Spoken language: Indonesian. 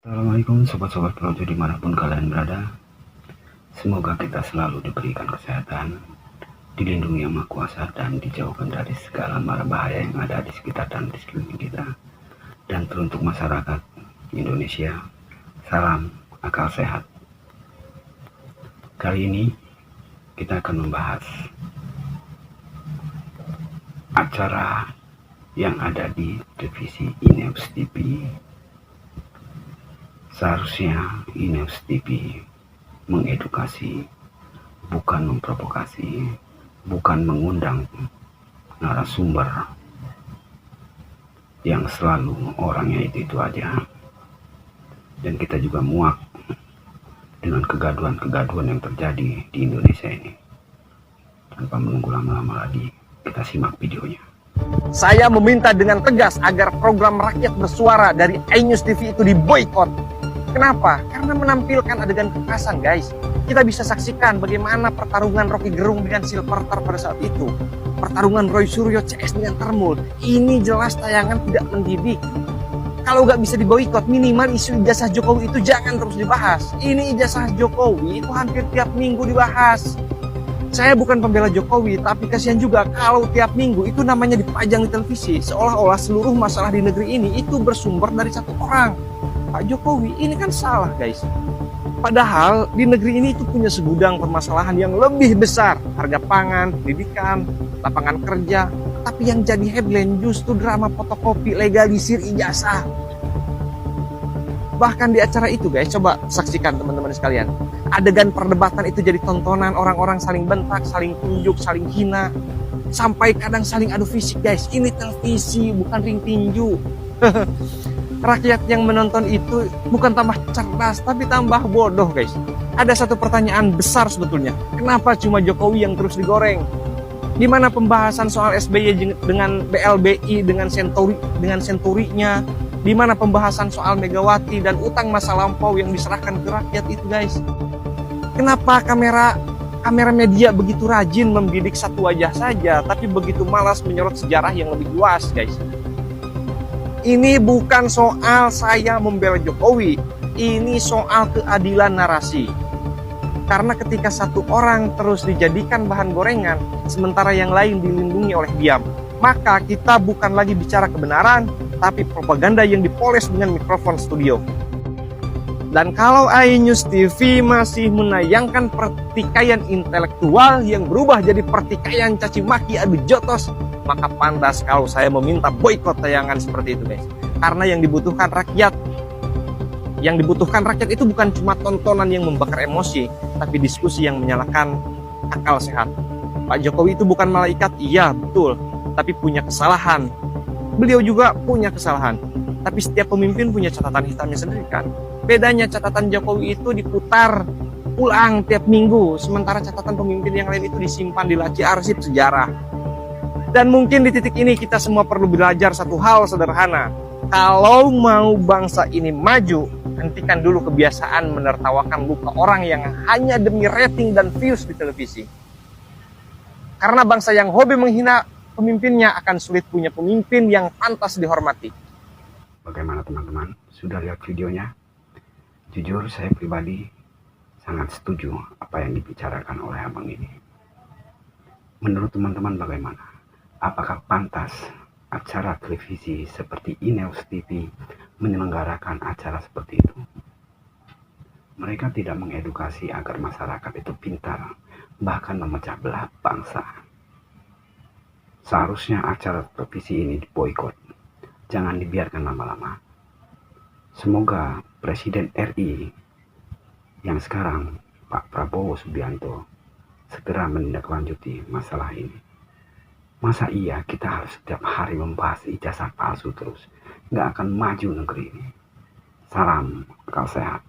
Assalamualaikum sobat-sobat projo dimanapun kalian berada. Semoga kita selalu diberikan kesehatan, dilindungi yang Maha Kuasa, dan dijauhkan dari segala mara bahaya yang ada di sekitar dan di sekeliling kita. Dan teruntuk masyarakat Indonesia, salam akal sehat. Kali ini kita akan membahas acara yang ada di televisi Inews TV. Seharusnya Inews TV mengedukasi, bukan memprovokasi, bukan mengundang narasumber yang selalu orangnya itu aja. Dan kita juga muak dengan kegaduhan-kegaduhan yang terjadi di Indonesia ini. Tanpa menunggu lama-lama lagi, kita simak videonya. Saya meminta dengan tegas agar program Rakyat Bersuara dari iNews TV itu diboikot. Kenapa? Karena menampilkan adegan kekerasan, guys. Kita bisa saksikan bagaimana pertarungan Rocky Gerung dengan Silverter pada saat itu. Pertarungan Roy Suryo CS dengan Termul. Ini jelas tayangan tidak mendidik. Kalau nggak bisa diboikot, minimal isu ijazah Jokowi itu jangan terus dibahas. Ini ijazah Jokowi itu hampir tiap minggu dibahas. Saya bukan pembela Jokowi, tapi kasihan juga kalau tiap minggu itu namanya dipajang di televisi. Seolah-olah seluruh masalah di negeri ini itu bersumber dari satu orang. Pak Jokowi, ini kan salah, guys. Padahal di negeri ini itu punya segudang permasalahan yang lebih besar. Harga pangan, pendidikan, lapangan kerja. Tapi yang jadi headline justru drama fotokopi legalisir ijazah. Bahkan di acara itu, guys, coba saksikan teman-teman sekalian. Adegan perdebatan itu jadi tontonan, orang-orang saling bentak, saling tunjuk, saling hina. Sampai kadang saling adu fisik, guys. Ini televisi, bukan ring tinju. Rakyat yang menonton itu bukan tambah cerdas, tapi tambah bodoh, guys. Ada satu pertanyaan besar sebetulnya. Kenapa cuma Jokowi yang terus digoreng? Di mana pembahasan soal SBY dengan BLBI, dengan senturinya? Di mana pembahasan soal Megawati dan utang masa lampau yang diserahkan ke rakyat itu, guys? Kenapa kamera media begitu rajin membidik satu wajah saja, tapi begitu malas menyorot sejarah yang lebih luas, guys? Ini bukan soal saya membela Jokowi, ini soal keadilan narasi. Karena ketika satu orang terus dijadikan bahan gorengan, sementara yang lain dilindungi oleh diam, maka kita bukan lagi bicara kebenaran, tapi propaganda yang dipoles dengan mikrofon studio. Dan kalau iNews TV masih menayangkan pertikaian intelektual yang berubah jadi pertikaian caci maki adu jotos, maka pantas kalau saya meminta boikot tayangan seperti itu, guys. Karena yang dibutuhkan rakyat itu bukan cuma tontonan yang membakar emosi, tapi diskusi yang menyalakan akal sehat. Pak Jokowi itu bukan malaikat, iya betul, tapi punya kesalahan. Beliau juga punya kesalahan. Tapi setiap pemimpin punya catatan hitamnya sendiri, kan? Bedanya catatan Jokowi itu diputar ulang tiap minggu, sementara catatan pemimpin yang lain itu disimpan di laci arsip sejarah. Dan mungkin di titik ini kita semua perlu belajar satu hal sederhana. Kalau mau bangsa ini maju, hentikan dulu kebiasaan menertawakan luka orang yang hanya demi rating dan views di televisi. Karena bangsa yang hobi menghina pemimpinnya akan sulit punya pemimpin yang pantas dihormati. Bagaimana teman-teman? Sudah lihat videonya? Jujur saya pribadi sangat setuju apa yang dibicarakan oleh abang ini. Menurut teman-teman bagaimana? Apakah pantas acara televisi seperti Inews TV menyelenggarakan acara seperti itu? Mereka tidak mengedukasi agar masyarakat itu pintar, bahkan memecah belah bangsa. Seharusnya acara televisi ini diboikot. Jangan dibiarkan lama-lama. Semoga Presiden RI yang sekarang, Pak Prabowo Subianto, segera menindaklanjuti masalah ini. Masa iya kita harus setiap hari membahas ijazah palsu terus? Nggak akan maju negeri ini. Salam akal sehat.